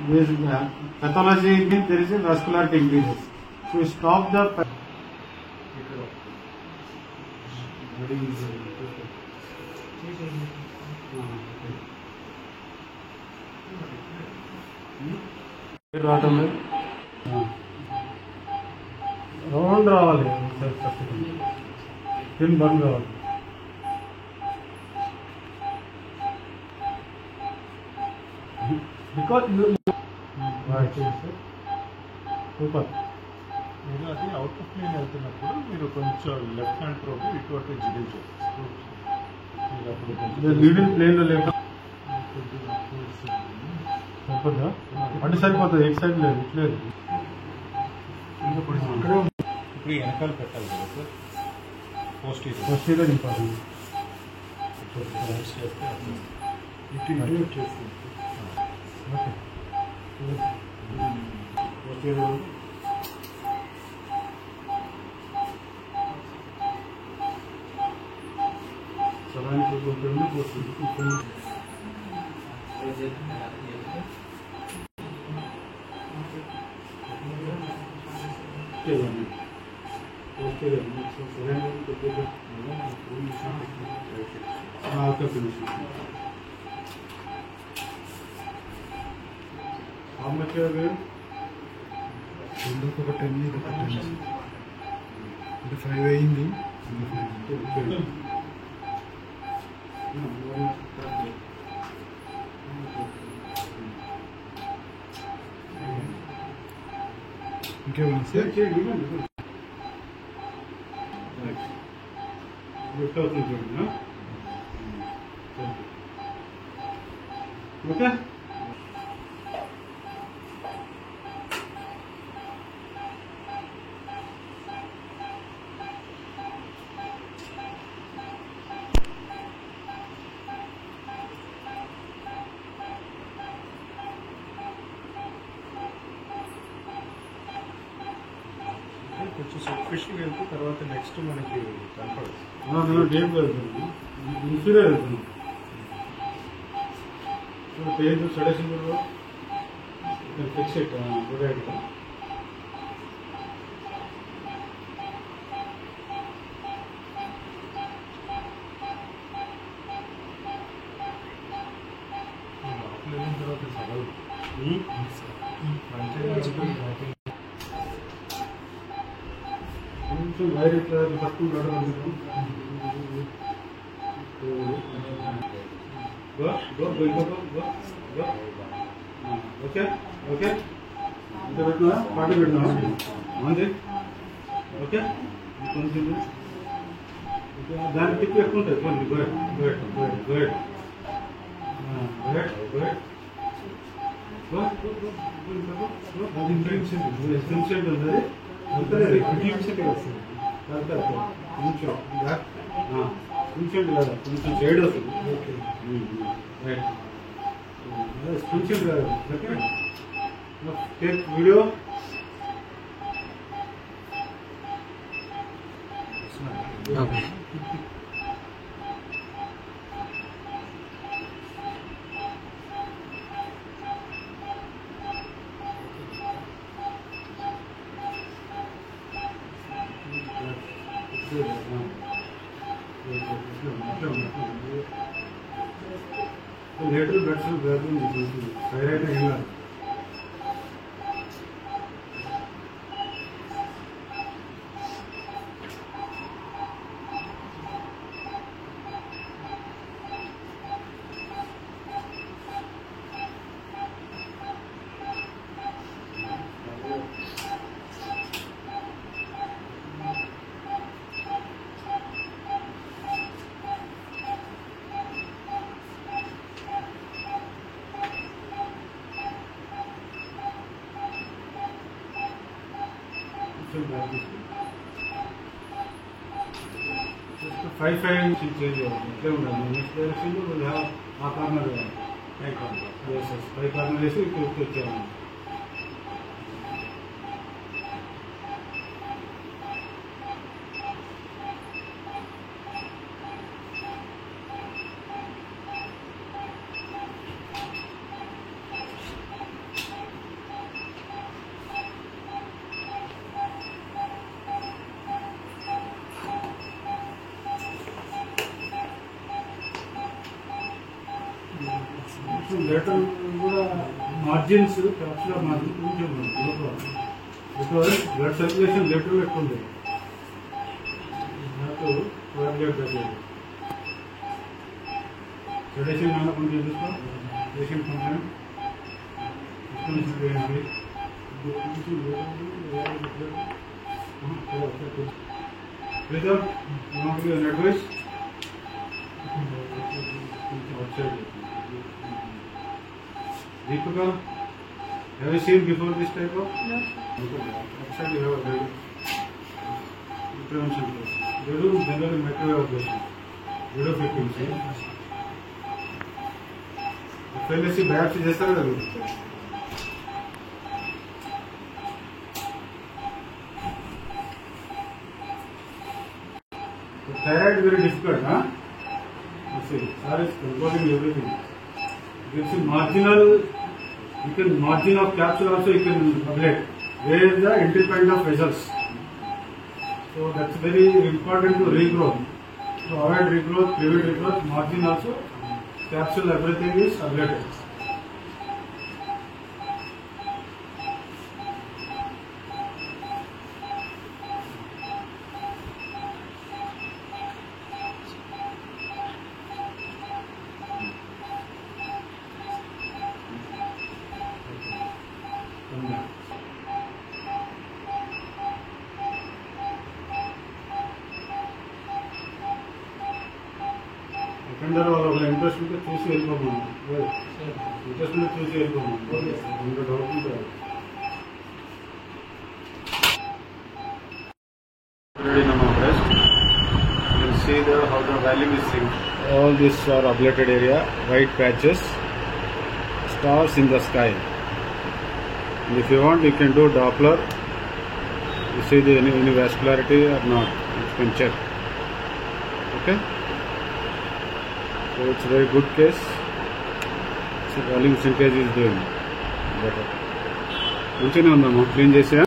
This pathology means there is a vascularity increases. So stop the round రావాలి pin బంద్ కావాలి because super మీరు అది out of plane వెళ్తున్నప్పుడు మీరు కొంచెం లెఫ్ట్ హ్యాండ్ ప్రోబ్ ఇటువంటి జిడిల్ చేస్తారు మీరు అప్పుడు కొంచెం లీడింగ్ ప్లేన్లో లేక సరిపోతుందా అంటే సరిపోతుంది ఎక్ సైడ్ లేదు ఇట్లేదు ఇప్పుడు వెనకాల పెట్టాలి కదా సార్ పోస్టీరియర్ ఇంపార్టెంట్ చేస్తుంది ఓకే పోస్టీరియర్ సరానికి పోతుంది ఒక 10 అంటే 5 అయింది ఇంకేమైనా సార్ ఓకే కొంచెం సూపర్ఫిషియల్ వెళ్తే తర్వాత నెక్స్ట్ మనకి కనపడదు డీప్ వెళ్తుంది ఇన్సూరే వెళ్తున్నాం పేజ్ సడేసిందో ఫిక్స్ ఇట్ గుడ్ ఐడియా వెళ్ళిన తర్వాత సగం కొంచెం వైర్ ఇట్లా పట్టుకుని ఓకే ఓకే ఇంత పెట్టినా పాటు పెట్టినా మంది ఓకే కొంచెం దాని టిప్ ఎక్కువ ఉంటుంది కొన్ని గోయడ్ గోయడ్ గోయడ్ గోయడ్ అది ఇన్సెంట్ ఉంది కొంచెం కదా కొంచెం సైడ్ వస్తుంది కొంచెం కాదు okay take video later beds thyroid ఏం కాదు Just 5 inch change ఇట్లే ఉండాలి నెక్స్ట్ డైరెక్షన్ will have ఆ కార్నర్ yes 5 కార్నర్ వేసి ఇక్కడ వచ్చాము లెటర్ కూడా మార్జిన్స్ క్యాప్సులర్ మార్జిన్ కొంచెం బికాజ్ బ్లడ్ సర్క్యులేషన్ లెటర్ ఎక్కువ ఉంది నాకు సెడేషన్ ఏమైనా కొంచెం చూసుకో patient complaint advice Deepika, have you seen before this type of? No. Outside you have a prevention place. They do generally microwave ablation. Video frequency. FLSC biopsy చేస్తారు కదా thyroid very difficult, huh? You see, sir is controlling everything. You can see margin of capsule also you can ablate. Where is the entry point of vessels? So that's very important to regrowth. To avoid regrowth, prevent regrowth, margin also, capsule everything is ablated. Secondary వాళ్ళ interest ఉంటే చూసి వెళ్ళిపోమను interest ఉంటే చూసి వెళ్ళిపోమను ఇంకా doubt ఉంటే already in our breast. You can see how the volume is synced. All these are ablated area, white patches, stars in the sky. And if you want, you can do Doppler. You see any vascularity or not. You can check. Okay. So it's a very good case. So volume syncage is doing better. మంచిగానే ఉందమ్మా clean చేసా